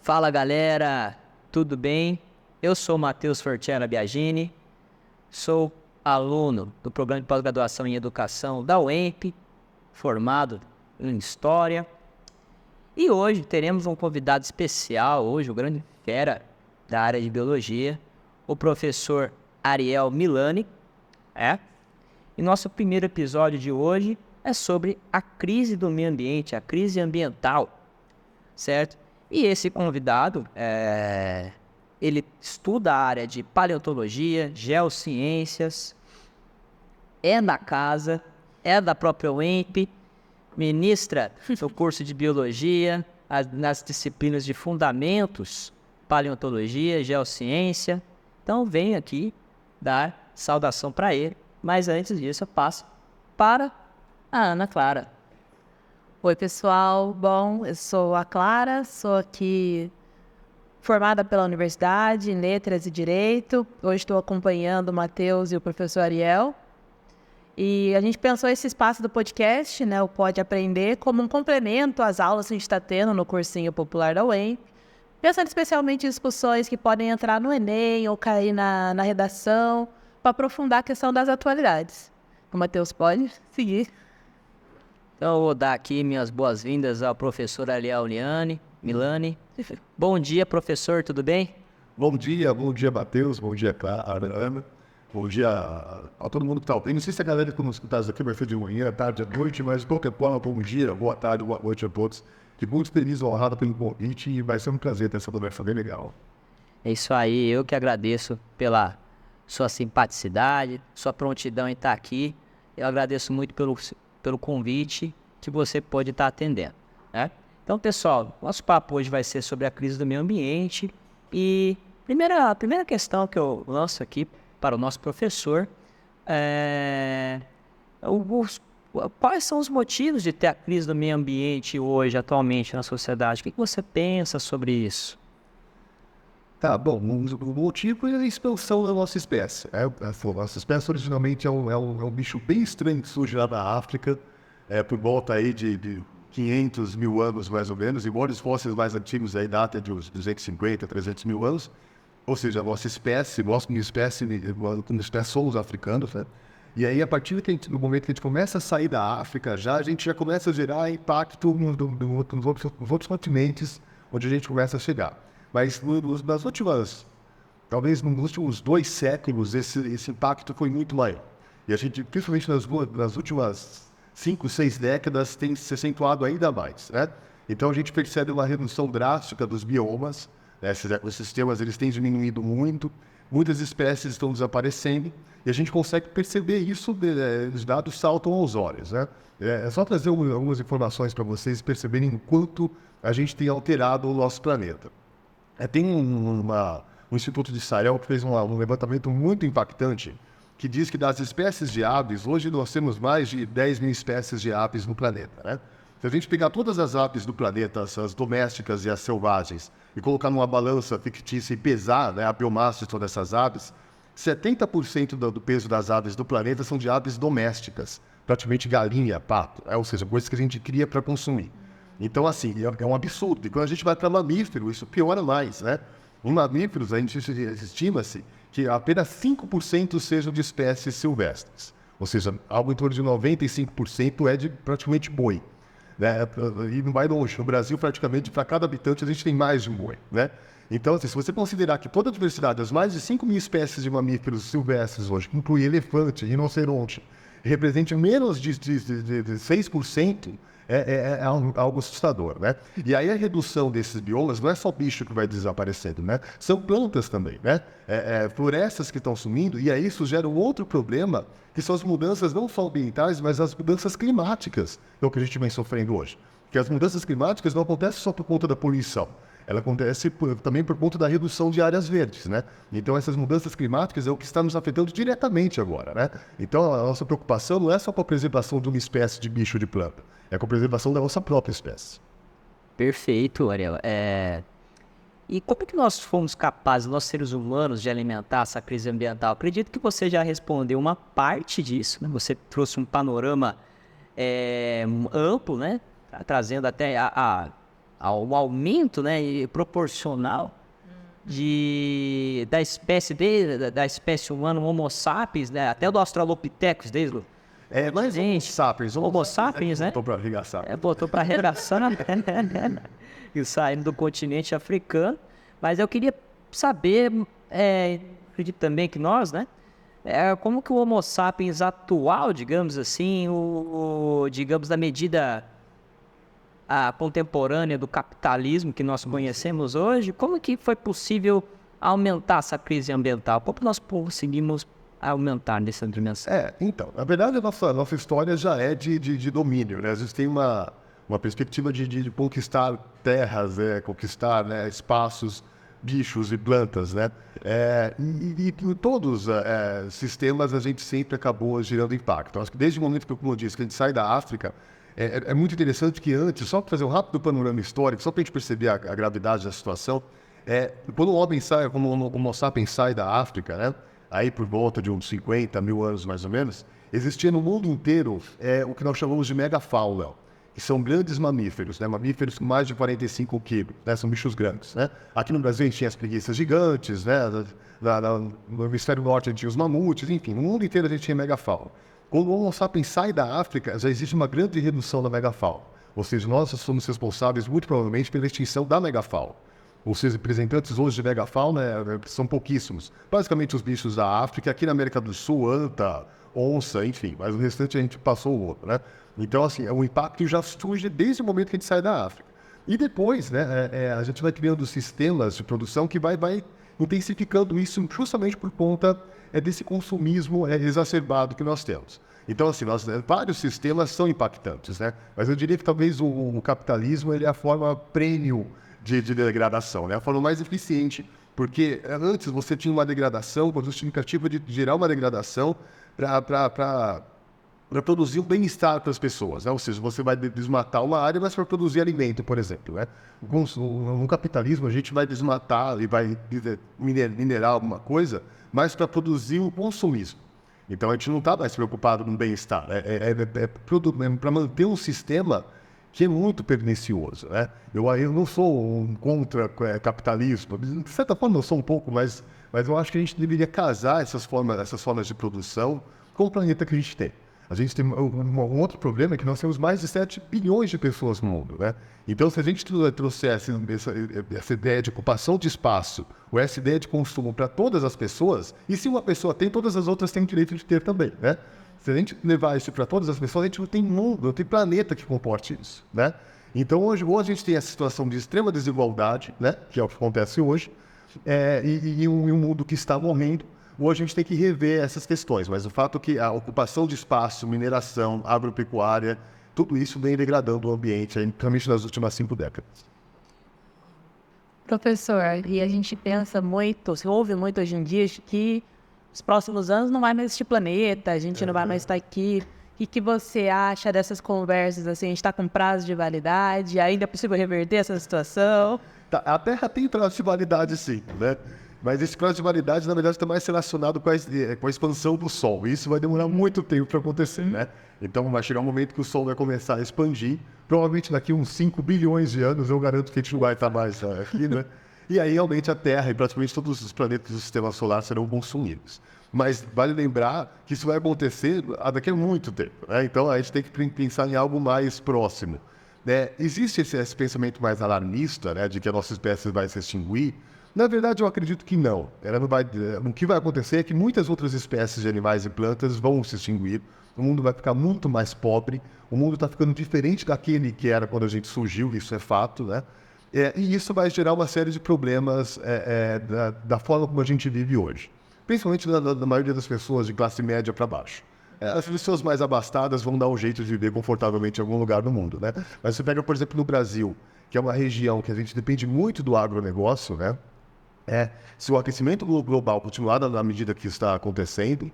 Fala galera, tudo bem? Eu sou Matheus Fortiera Biagini, sou aluno do Programa de Pós-Graduação em Educação da UEMP, formado em História. E hoje teremos um convidado especial, o grande fera da área de Biologia, o professor Ariel Milani. E nosso primeiro episódio de hoje é sobre a crise do meio ambiente, a crise ambiental, certo? E esse convidado, ele estuda a área de paleontologia, geociências, é da casa, é da própria UEMP, ministra o curso de biologia, nas disciplinas de fundamentos, paleontologia, geociência. Então, venho aqui dar saudação para ele, mas antes disso eu passo para a Ana Clara. Oi, pessoal. Bom, eu sou a Clara, sou aqui formada pela Universidade em Letras e Direito. Hoje estou acompanhando o Matheus e o professor Ariel. E a gente pensou esse espaço do podcast, né, o Pode Aprender, como um complemento às aulas que a gente está tendo no cursinho popular da UEMP, pensando especialmente em discussões que podem entrar no Enem ou cair na redação, para aprofundar a questão das atualidades. O Matheus pode seguir. Então, eu vou dar aqui minhas boas-vindas ao professor Ariel Milani. Bom dia, professor, tudo bem? Bom dia, Matheus, bom dia, Ana, bom dia a todo mundo que está ouvindo. Não sei se a galera que nos escuta aqui vai ser de manhã, tarde, à noite, mas qualquer forma, bom dia, boa tarde, boa noite a todos. Fico muito feliz e honrado pelo convite e vai ser um prazer ter essa conversa bem legal. É isso aí, eu que agradeço pela sua simpaticidade, sua prontidão em estar aqui. Eu agradeço muito pelo convite que você pode estar atendendo, né? Então, pessoal, nosso papo hoje vai ser sobre a crise do meio ambiente e a primeira questão que eu lanço aqui para o nosso professor quais são os motivos de ter a crise do meio ambiente hoje, atualmente, na sociedade? O que você pensa sobre isso? Tá, bom, o motivo é a expansão da nossa espécie. A nossa espécie originalmente é um bicho bem estranho que surge lá na África, por volta aí de 500 mil anos mais ou menos, embora os fósseis mais antigos aí datem de uns 250, 300 mil anos. Ou seja, a nossa espécie, nós como espécie somos africanos, né? E aí, a partir do momento que a gente começa a sair da África, a gente já começa a gerar impacto nos outros continentes onde a gente começa a chegar. Mas talvez nos últimos 2 séculos, esse impacto foi muito maior. E a gente, principalmente nas últimas 5, 6 décadas, tem se acentuado ainda mais, né? Então a gente percebe uma redução drástica dos biomas, né? Esses ecossistemas eles têm diminuído muito, muitas espécies estão desaparecendo, e a gente consegue perceber isso, os dados saltam aos olhos, né? É só trazer algumas informações para vocês perceberem o quanto a gente tem alterado o nosso planeta. Tem um Instituto de Israel que fez um levantamento muito impactante que diz que das espécies de aves, hoje nós temos mais de 10 mil espécies de aves no planeta, né? Se a gente pegar todas as aves do planeta, as domésticas e as selvagens, e colocar numa balança fictícia e pesar, né, a biomassa de todas essas aves, 70% do peso das aves do planeta são de aves domésticas, praticamente galinha, pato, ou seja, coisas que a gente cria para consumir. Então, assim, é um absurdo. E quando a gente vai para mamífero, isso piora mais, né? Em mamíferos, a gente estima-se que apenas 5% sejam de espécies silvestres. Ou seja, algo em torno de 95% é de praticamente boi, né? E não vai longe. No Brasil, praticamente, para cada habitante, a gente tem mais de um boi, né? Então, assim, se você considerar que toda a diversidade das mais de 5 mil espécies de mamíferos silvestres hoje, que inclui elefante, rinoceronte, represente menos de 6%, é algo assustador, né? E aí a redução desses biomas não é só bicho que vai desaparecendo, né? São plantas também, né? Florestas que estão sumindo, e aí isso gera um outro problema, que são as mudanças não só ambientais, mas as mudanças climáticas, que é o que a gente vem sofrendo hoje. Porque as mudanças climáticas não acontecem só por conta da poluição, ela acontece também por conta da redução de áreas verdes, né? Então essas mudanças climáticas é o que está nos afetando diretamente agora, né? Então a nossa preocupação não é só com a preservação de uma espécie de bicho ou de planta, é com a preservação da nossa própria espécie. Perfeito, Ariel. E como é que nós fomos capazes, nós seres humanos, de alimentar essa crise ambiental? Acredito que você já respondeu uma parte disso, né? Você trouxe um panorama amplo, né? Trazendo até ao aumento, né, proporcional da espécie humana, Homo sapiens, né, até do Australopithecus desde o... Mas Gente, Homo sapiens, né? Botou para arregaçar. Botou para arregaçar e saindo do continente africano. Mas eu queria saber, acredito também que nós, né? Como que o Homo sapiens atual, digamos assim, digamos, na medida contemporânea do capitalismo que nós conhecemos hoje, como que foi possível aumentar essa crise ambiental? Como nós conseguimos aumentar nessa dimensão? Então, na verdade, a nossa história já é de domínio, né? A gente tem uma perspectiva de conquistar terras, conquistar, né, espaços, bichos e plantas, né? E em todos os sistemas a gente sempre acabou gerando impacto. Acho que desde o momento que, como eu disse, que a gente sai da África, é muito interessante que antes, só para fazer um rápido panorama histórico, só para a gente perceber a gravidade da situação, quando o homem sai, como o Homo sapiens sai da África, né? Aí por volta de uns 50 mil anos mais ou menos, existia no mundo inteiro o que nós chamamos de megafauna, que são grandes mamíferos, né? Mamíferos com mais de 45 quilos, né? São bichos grandes, né? Aqui no Brasil a gente tinha as preguiças gigantes, né? No hemisfério norte a gente tinha os mamutes, enfim, no mundo inteiro a gente tinha megafauna. Quando o Homo sapiens sai da África, já existe uma grande redução da megafauna. Ou seja, nós somos responsáveis muito provavelmente pela extinção da megafauna. Os representantes hoje de megafauna são pouquíssimos. Basicamente os bichos da África, aqui na América do Sul, anta, onça, enfim. Mas o restante a gente passou o outro, né? Então, assim, o impacto já surge desde o momento que a gente sai da África. E depois, né, a gente vai criando sistemas de produção que vai intensificando isso justamente por conta desse consumismo exacerbado que nós temos. Então, assim, vários sistemas são impactantes, né? Mas eu diria que talvez o capitalismo ele é a forma premium de degradação, né? A forma mais eficiente, porque antes você tinha uma degradação com a justificativa de gerar uma degradação para produzir um bem-estar para as pessoas, né? Ou seja, você vai desmatar uma área, mas para produzir alimento, por exemplo, né? No capitalismo, a gente vai desmatar e vai minerar alguma coisa, mas para produzir o consumismo. Então, a gente não está mais preocupado no bem-estar. Para manter um sistema que é muito pernicioso, né? Eu não sou contra capitalismo. De certa forma, eu sou um pouco, mas eu acho que a gente deveria casar essas formas de produção com o planeta que a gente tem. A gente tem um outro problema, que nós temos mais de 7 bilhões de pessoas no mundo, né? Então, se a gente trouxesse essa ideia de ocupação de espaço, ou essa ideia de consumo para todas as pessoas, e se uma pessoa tem, todas as outras têm o direito de ter também, né? Se a gente levar isso para todas as pessoas, a gente não tem mundo, não tem planeta que comporte isso, né? Então, hoje a gente tem essa situação de extrema desigualdade, né? Que é o que acontece hoje, e um mundo que está morrendo. Hoje a gente tem que rever essas questões, mas o fato é que a ocupação de espaço, mineração, agropecuária, tudo isso vem degradando o ambiente, principalmente nas últimas 5 décadas. Professor, e a gente pensa muito, se ouve muito hoje em dia, que nos próximos anos não vai mais existir planeta, a gente não vai mais estar aqui. O que você acha dessas conversas? Assim, a gente está com prazo de validade, ainda é possível reverter essa situação? A Terra tem prazo de validade, sim, né? Mas esse prazo de validade, na verdade, está mais relacionado com a expansão do Sol. E isso vai demorar muito tempo para acontecer, né? Então, vai chegar um momento que o Sol vai começar a expandir. Provavelmente daqui uns 5 bilhões de anos, eu garanto que a gente não vai estar mais aqui, né? E aí, realmente, a Terra e praticamente todos os planetas do Sistema Solar serão consumidos. Mas vale lembrar que isso vai acontecer daqui a muito tempo, né? Então, a gente tem que pensar em algo mais próximo. Existe esse pensamento mais alarmista, né, de que a nossa espécie vai se extinguir. Na verdade, eu acredito que não. O que vai acontecer é que muitas outras espécies de animais e plantas vão se extinguir. O mundo vai ficar muito mais pobre. O mundo está ficando diferente daquele que era quando a gente surgiu, isso é fato, né? E isso vai gerar uma série de problemas da forma como a gente vive hoje. Principalmente da maioria das pessoas de classe média para baixo. As pessoas mais abastadas vão dar um jeito de viver confortavelmente em algum lugar do mundo, né? Mas você pega, por exemplo, no Brasil, que é uma região que a gente depende muito do agronegócio, né? Se o aquecimento global continuar na medida que está acontecendo,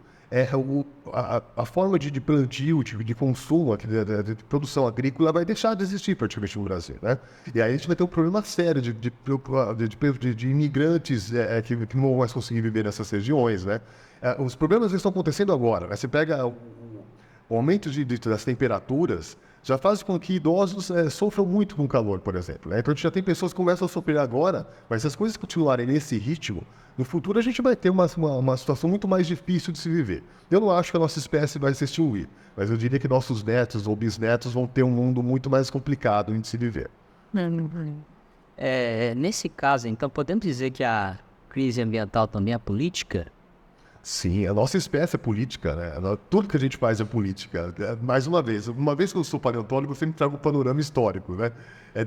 a forma de plantio, de consumo, de produção agrícola vai deixar de existir praticamente no Brasil, né? E aí a gente vai ter um problema sério de imigrantes que não vão mais conseguir viver nessas regiões, né? Os problemas estão acontecendo agora, né? Você pega o aumento das temperaturas, já faz com que idosos sofram muito com o calor, por exemplo. Né? Então a gente já tem pessoas que começam a sofrer agora, mas se as coisas continuarem nesse ritmo, no futuro a gente vai ter uma situação muito mais difícil de se viver. Eu não acho que a nossa espécie vai se extinguir, mas eu diria que nossos netos ou bisnetos vão ter um mundo muito mais complicado de se viver. Nesse caso, então, podemos dizer que a crise ambiental também é política? Sim, a nossa espécie é política, né? Tudo que a gente faz é política. Mais uma vez que eu sou paleontólogo, eu sempre trago um panorama histórico, né?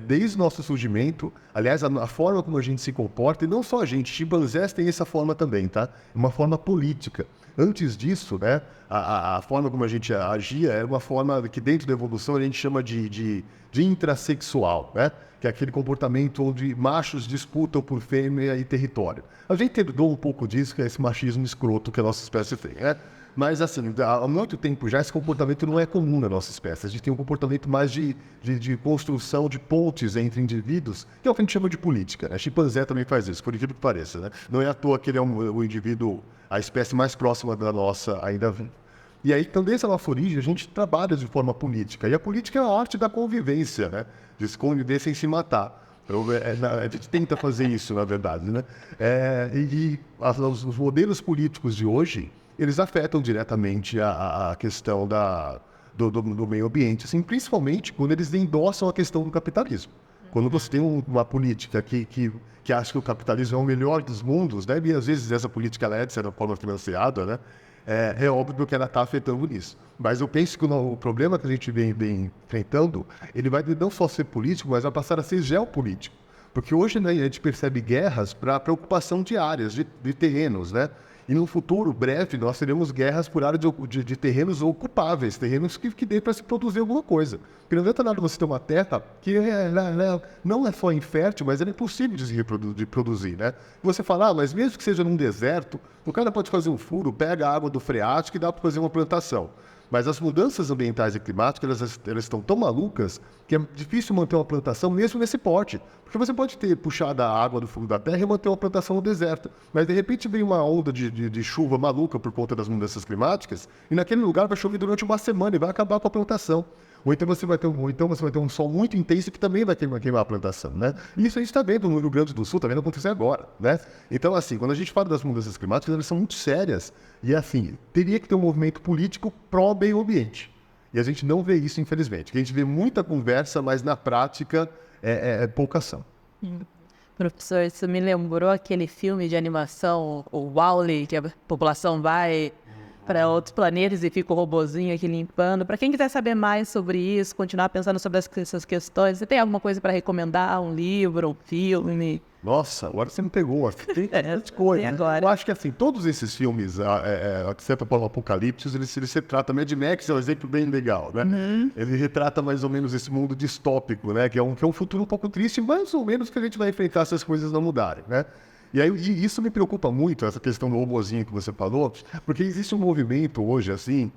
Desde o nosso surgimento, aliás, a forma como a gente se comporta, e não só a gente, chimpanzés têm essa forma também, tá? Uma forma política. Antes disso, né, a forma como a gente agia era uma forma que dentro da evolução a gente chama de intrasexual, né? Que é aquele comportamento onde machos disputam por fêmea e território. A gente herdou um pouco disso, que é esse machismo escroto que a nossa espécie tem, né? Mas, assim, há muito tempo já esse comportamento não é comum na nossa espécie. A gente tem um comportamento mais de construção de pontes entre indivíduos, que é o que a gente chama de política, né? Chimpanzé também faz isso, por incrível que pareça, né? Não é à toa que ele é o indivíduo, a espécie mais próxima da nossa ainda viva. E aí, então, desde a nossa origem, a gente trabalha de forma política. E a política é a arte da convivência, né? De se conviver sem se matar. Então, a gente tenta fazer isso, na verdade, né? Os modelos políticos de hoje, eles afetam diretamente a questão do meio ambiente, assim, principalmente quando eles endossam a questão do capitalismo. Quando você tem uma política que acha que o capitalismo é o melhor dos mundos, né? E às vezes essa política ela é, de certa forma, financiada, né? É óbvio que ela está afetando nisso. Mas eu penso que o problema que a gente vem enfrentando, ele vai não só ser político, mas vai passar a ser geopolítico. Porque hoje, né, a gente percebe guerras para ocupação de áreas, de terrenos, né? E no futuro breve nós teremos guerras por área de terrenos ocupáveis, terrenos que dê para se produzir alguma coisa. Porque não adianta nada você ter uma terra que não é só infértil, mas ela é impossível de produzir, né? Você fala, mas mesmo que seja num deserto, o cara pode fazer um furo, pega a água do freático e dá para fazer uma plantação. Mas as mudanças ambientais e climáticas, elas estão tão malucas que é difícil manter uma plantação mesmo nesse porte. Porque você pode ter puxado a água do fundo da terra e manter uma plantação no deserto. Mas de repente vem uma onda de chuva maluca por conta das mudanças climáticas e naquele lugar vai chover durante uma semana e vai acabar com a plantação. Ou então você vai ter um sol muito intenso que também vai queimar a plantação, né? E isso a gente está vendo no Rio Grande do Sul, está vendo acontecer agora, né? Então, assim, quando a gente fala das mudanças climáticas, elas são muito sérias. E, assim, teria que ter um movimento político pró-meio ambiente. E a gente não vê isso, infelizmente. A gente vê muita conversa, mas na prática é pouca ação. Professor, isso me lembrou aquele filme de animação, o Wall-E, que a população vai para outros planetas e fica o robozinho aqui limpando. Para quem quiser saber mais sobre isso, continuar pensando sobre essas questões, você tem alguma coisa para recomendar? Um livro, um filme? Nossa, agora você me pegou. Tem coisa. Agora. Eu acho que, assim, todos esses filmes, exceto para o Apocalipse, eles retratam. Mad Max é um exemplo bem legal, né? Ele retrata mais ou menos esse mundo distópico, né? Que é um futuro um pouco triste, mais ou menos que a gente vai enfrentar se as coisas não mudarem, né? E aí isso me preocupa muito, essa questão do robozinho que você falou, porque existe um movimento hoje, assim,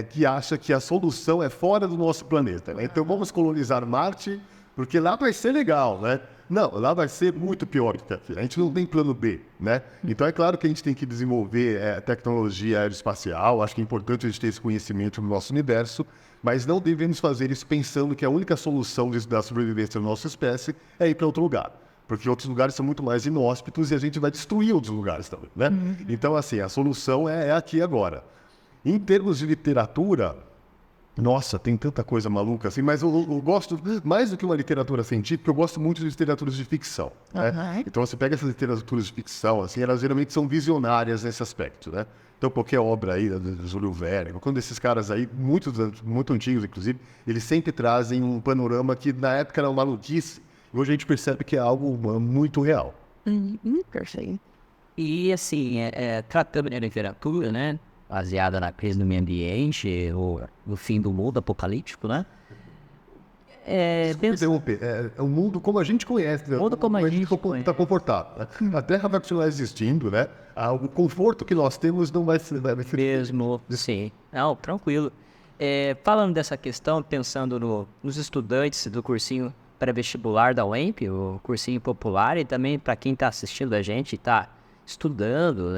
que acha que a solução é fora do nosso planeta, né? Então vamos colonizar Marte, porque lá vai ser legal, né? Não, lá vai ser muito pior que aqui. A gente não tem plano B, né? Então é claro que a gente tem que desenvolver tecnologia aeroespacial, acho que é importante a gente ter esse conhecimento no nosso universo, mas não devemos fazer isso pensando que a única solução da sobrevivência da nossa espécie é ir para outro lugar. Porque outros lugares são muito mais inóspitos e a gente vai destruir outros lugares também, né? Então, assim, a solução é aqui e agora. Em termos de literatura, nossa, tem tanta coisa maluca assim, mas eu gosto, mais do que uma literatura científica, eu gosto muito de literaturas de ficção, né? Então, você pega essas literaturas de ficção, assim, elas geralmente são visionárias nesse aspecto, né? Então, qualquer obra aí, do Júlio Verne, qualquer um desses caras aí, muito antigos, inclusive, eles sempre trazem um panorama que, na época, era uma maluquice. Hoje a gente percebe que é algo muito real. Perfeito. E, assim, tratando de literatura, né? Baseada na crise do meio ambiente, ou no fim do mundo apocalíptico, né? É um mundo como a gente conhece, né? Mundo como a gente está confortável, né? A Terra vai continuar existindo, né? O conforto que nós temos não vai ser... Mesmo, sim. Não, tranquilo. Falando dessa questão, pensando nos estudantes do cursinho pré-vestibular da UEMP, o cursinho popular, e também para quem está assistindo a gente, está estudando,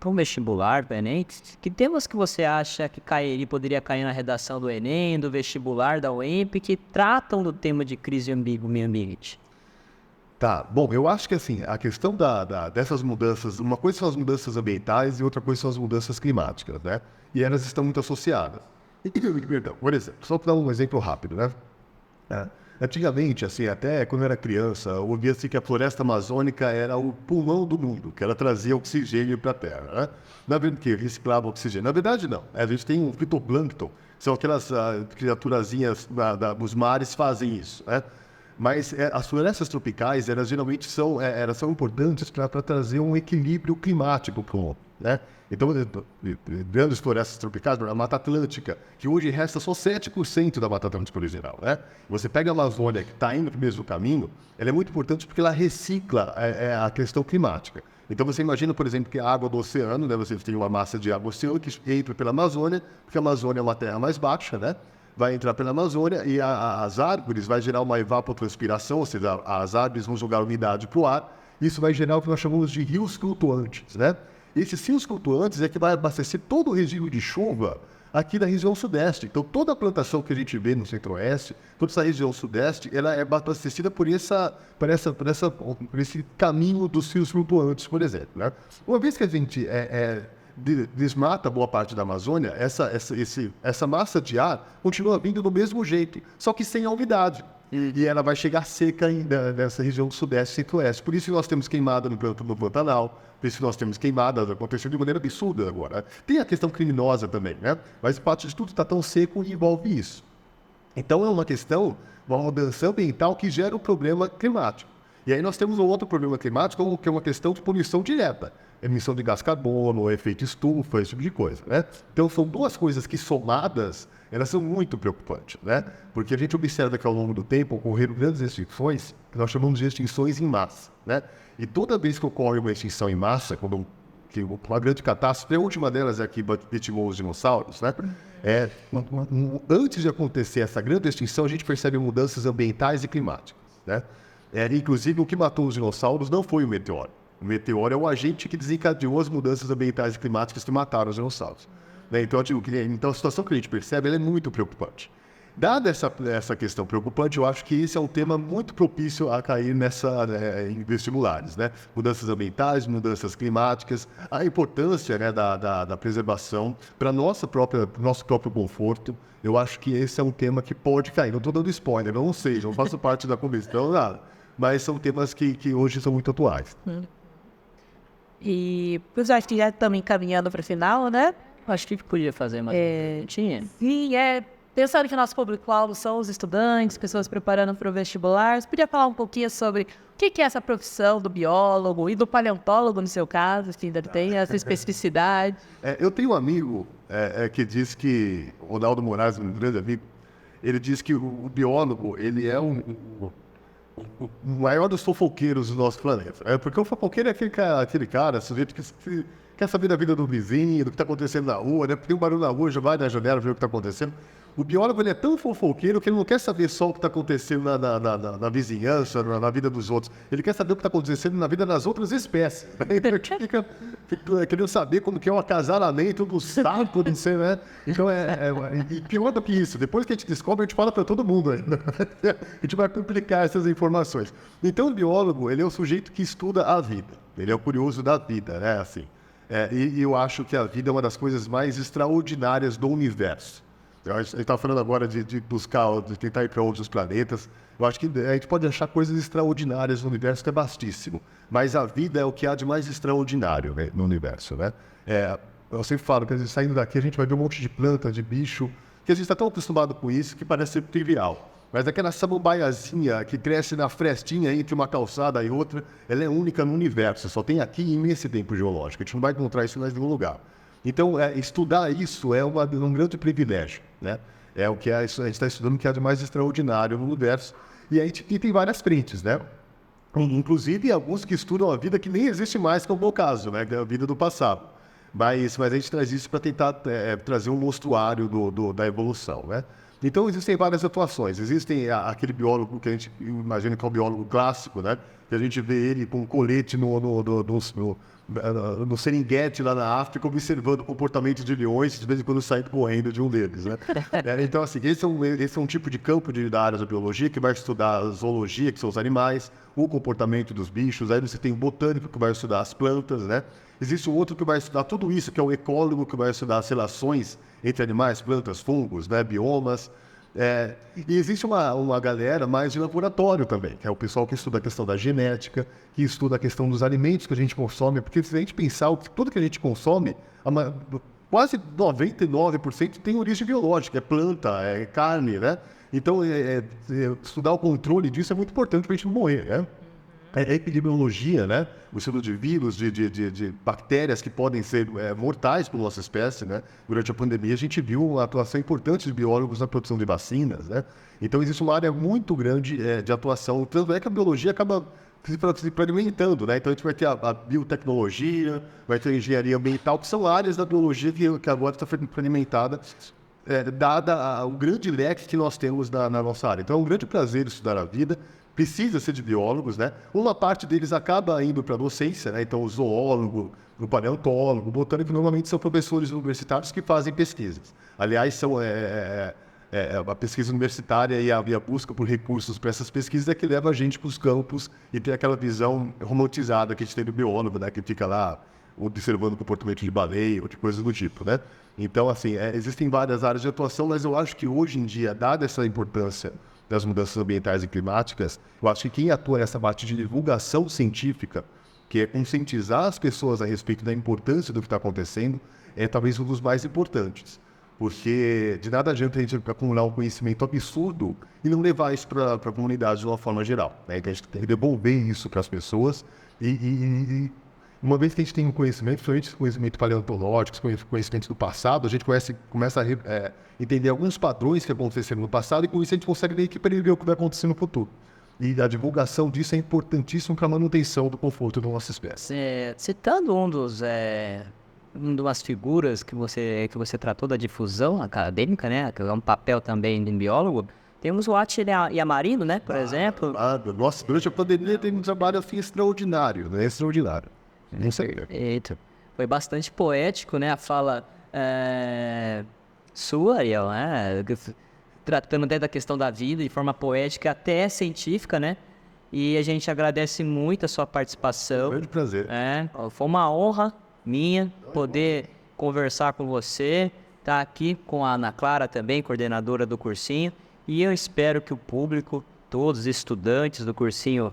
para um vestibular, para o Enem, que temas que você acha que poderia cair na redação do Enem, do vestibular, da UEMP, que tratam do tema de crise do meio ambiente? Tá, bom, eu acho que assim, a questão dessas mudanças, uma coisa são as mudanças ambientais e outra coisa são as mudanças climáticas, né? E elas estão muito associadas. Perdão, por exemplo, só para dar um exemplo rápido, né? Antigamente, assim, até quando eu era criança, eu ouvia assim que a floresta amazônica era o pulmão do mundo, que ela trazia oxigênio para a Terra, né? Na verdade, que reciclava oxigênio. Na verdade, não. A gente tem um fitoplâncton, são aquelas criaturazinhas dos mares fazem isso, né? Mas as florestas tropicais, elas geralmente são importantes para trazer um equilíbrio climático para o mundo, né? Então, grandes florestas tropicais, a Mata Atlântica, que hoje resta só 7% da Mata Atlântica original, né? Você pega a Amazônia, que está indo no mesmo caminho, ela é muito importante porque ela recicla a questão climática. Então, você imagina, por exemplo, que a água do oceano, né? Você tem uma massa de água oceânica que entra pela Amazônia, porque a Amazônia é uma terra mais baixa, né? Vai entrar pela Amazônia e as árvores vai gerar uma evapotranspiração, ou seja, as árvores vão jogar umidade para o ar. Isso vai gerar o que nós chamamos de rios flutuantes, né? Esses rios flutuantes é que vai abastecer todo o regime de chuva aqui da região sudeste. Então, toda a plantação que a gente vê no centro-oeste, toda essa região sudeste, ela é abastecida por esse caminho dos rios flutuantes, por exemplo, né? Uma vez que a gente desmata boa parte da Amazônia, essa massa de ar continua vindo do mesmo jeito, só que sem a umidade. E ela vai chegar seca ainda nessa região do sudeste e centro-oeste. Por isso que nós temos queimada no Pantanal, por isso que nós temos queimadas acontecendo de maneira absurda agora. Tem a questão criminosa também, né? Mas parte de tudo está tão seco e envolve isso. Então é uma questão, uma mudança ambiental que gera um problema climático. E aí nós temos um outro problema climático, que é uma questão de poluição direta. Emissão de gás carbono, efeito estufa, esse tipo de coisa, né? Então são duas coisas que somadas, elas são muito preocupantes, né? Porque a gente observa que ao longo do tempo ocorreram grandes extinções, que nós chamamos de extinções em massa, né? E toda vez que ocorre uma extinção em massa, uma grande catástrofe, a última delas é que vitimou os dinossauros, né? Antes de acontecer essa grande extinção, a gente percebe mudanças ambientais e climáticas, né? Inclusive, o que matou os dinossauros não foi o meteoro. O meteoro é o agente que desencadeou as mudanças ambientais e climáticas que mataram os dinossauros, né? Então, a situação que a gente percebe ela é muito preocupante. Dada essa questão preocupante, eu acho que esse é um tema muito propício a cair em vestibulares, né? Mudanças ambientais, mudanças climáticas, a importância, né, da preservação para nosso próprio conforto. Eu acho que esse é um tema que pode cair. Não estou dando spoiler, não sei, não faço parte da comissão, nada. Mas são temas que hoje são muito atuais. E eu acho que já estamos encaminhando para o final, né? Acho que podia fazer mais tinha. Sim, pensando que nosso público-alvo são os estudantes, pessoas preparando para o vestibular, você podia falar um pouquinho sobre o que é essa profissão do biólogo e do paleontólogo, no seu caso, se ainda tem essa especificidade? Eu tenho um amigo que diz que, o Ronaldo Moraes, um grande amigo, ele diz que o biólogo, ele é o maior dos fofoqueiros do nosso planeta. Porque o fofoqueiro é aquele cara, sujeito que quer saber da vida do vizinho, do que está acontecendo na rua, né? Tem um barulho na rua, já vai na janela ver o que está acontecendo. O biólogo ele é tão fofoqueiro que ele não quer saber só o que está acontecendo na vizinhança, na vida dos outros. Ele quer saber o que está acontecendo na vida das outras espécies. Ele fica querendo saber como que é o acasalamento do sapo, não sei, né? Então, e pior do que isso, depois que a gente descobre, a gente fala para todo mundo ainda. A gente vai publicar essas informações. Então, o biólogo, ele é o sujeito que estuda a vida. Ele é o curioso da vida, né? Assim. E eu acho que a vida é uma das coisas mais extraordinárias do universo. A gente está falando agora de tentar ir para outros planetas. Eu acho que a gente pode achar coisas extraordinárias no universo, que é vastíssimo. Mas a vida é o que há de mais extraordinário, né, no universo, né? Eu sempre falo que saindo daqui a gente vai ver um monte de planta, de bicho, que a gente está tão acostumado com isso que parece ser trivial. Mas aquela samambaiazinha que cresce na frestinha entre uma calçada e outra, ela é única no universo. Só tem aqui e nesse tempo geológico. A gente não vai encontrar isso em mais nenhum lugar. Então, estudar isso é um grande privilégio, né? É o que a gente está estudando, que é de mais extraordinário no universo. E a gente tem várias frentes, né? Inclusive, alguns que estudam a vida que nem existe mais, que é o meu caso, né? Que é a vida do passado. Mas a gente traz isso para tentar trazer um mostruário da evolução, né? Então, existem várias atuações. Existem aquele biólogo que a gente imagina que é o biólogo clássico, né? que a gente vê ele com um colete no Serengeti, lá na África, observando o comportamento de leões, de vez em quando saindo correndo de um deles, né? Então, assim, esse é um tipo de campo da área da biologia que vai estudar a zoologia, que são os animais, o comportamento dos bichos. Aí você tem o botânico, que vai estudar as plantas, né? Existe um outro que vai estudar tudo isso, que é o ecólogo, que vai estudar as relações entre animais, plantas, fungos, né? Biomas. E existe uma galera mais de laboratório também, que é o pessoal que estuda a questão da genética, que estuda a questão dos alimentos que a gente consome, porque se a gente pensar, tudo que a gente consome, quase 99% tem origem biológica, é planta, é carne, né? Então, estudar o controle disso é muito importante para a gente não morrer, né? A epidemiologia, né? O estudo de vírus, de bactérias que podem ser mortais para a nossa espécie, né? Durante a pandemia, a gente viu uma atuação importante de biólogos na produção de vacinas, né? Então, existe uma área muito grande de atuação. Tanto é que a biologia acaba se fragmentando, né? Então, a gente vai ter a biotecnologia, vai ter a engenharia ambiental, que são áreas da biologia que agora está fragmentada, dada o grande leque que nós temos na nossa área. Então, é um grande prazer estudar a vida. Precisa ser de biólogos, né? Uma parte deles acaba indo para a docência, né? Então, o zoólogo, o paleontólogo, o botânico, normalmente são professores universitários que fazem pesquisas. Aliás, a pesquisa universitária e a busca por recursos para essas pesquisas é que leva a gente para os campos e tem aquela visão romantizada que a gente tem do biólogo, né? Que fica lá observando o comportamento de baleia ou de coisas do tipo, né? Então, assim, existem várias áreas de atuação, mas eu acho que hoje em dia, dada essa importância das mudanças ambientais e climáticas, eu acho que quem atua nessa parte de divulgação científica, que é conscientizar as pessoas a respeito da importância do que está acontecendo, é talvez um dos mais importantes. Porque de nada adianta a gente acumular um conhecimento absurdo e não levar isso para a comunidade de uma forma geral, né? Então a gente tem que devolver isso para as pessoas e uma vez que a gente tem um conhecimento, principalmente conhecimento paleontológico, conhecimento do passado, a gente começa a entender alguns padrões que aconteceram no passado e com isso a gente consegue meio que prever o que vai acontecer no futuro. E a divulgação disso é importantíssimo para a manutenção do conforto da nossa espécie. Citando uma das figuras que você tratou da difusão acadêmica, né, que é um papel também de biólogo, temos o Átila Yamarino, né, por exemplo. Nossa, durante a pandemia tem um trabalho assim extraordinário, né? Extraordinário. Não sei. Eita. Foi bastante poético, né, a fala sua, Ariel, né, tratando até da questão da vida de forma poética, até científica, né, e a gente agradece muito a sua participação. Grande prazer. Foi uma honra minha poder conversar com você, estar aqui com a Ana Clara também, coordenadora do cursinho, e eu espero que o público, todos os estudantes do cursinho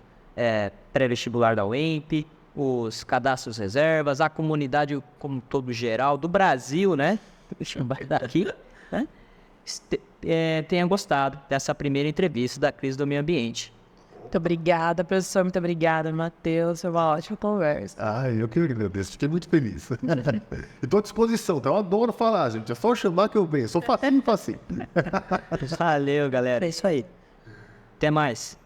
pré-vestibular da UEMP, os cadastros reservas, a comunidade como todo geral do Brasil, né? Vai daqui, né? Tenha gostado dessa primeira entrevista da crise do meio ambiente. Muito obrigada, professor. Muito obrigada, Matheus. Foi uma ótima conversa. Eu que agradeço. Fiquei muito feliz. Estou à disposição, tá? Eu adoro falar, gente. É só chamar que eu venho. Sou facinho. Valeu, galera. É isso aí. Até mais.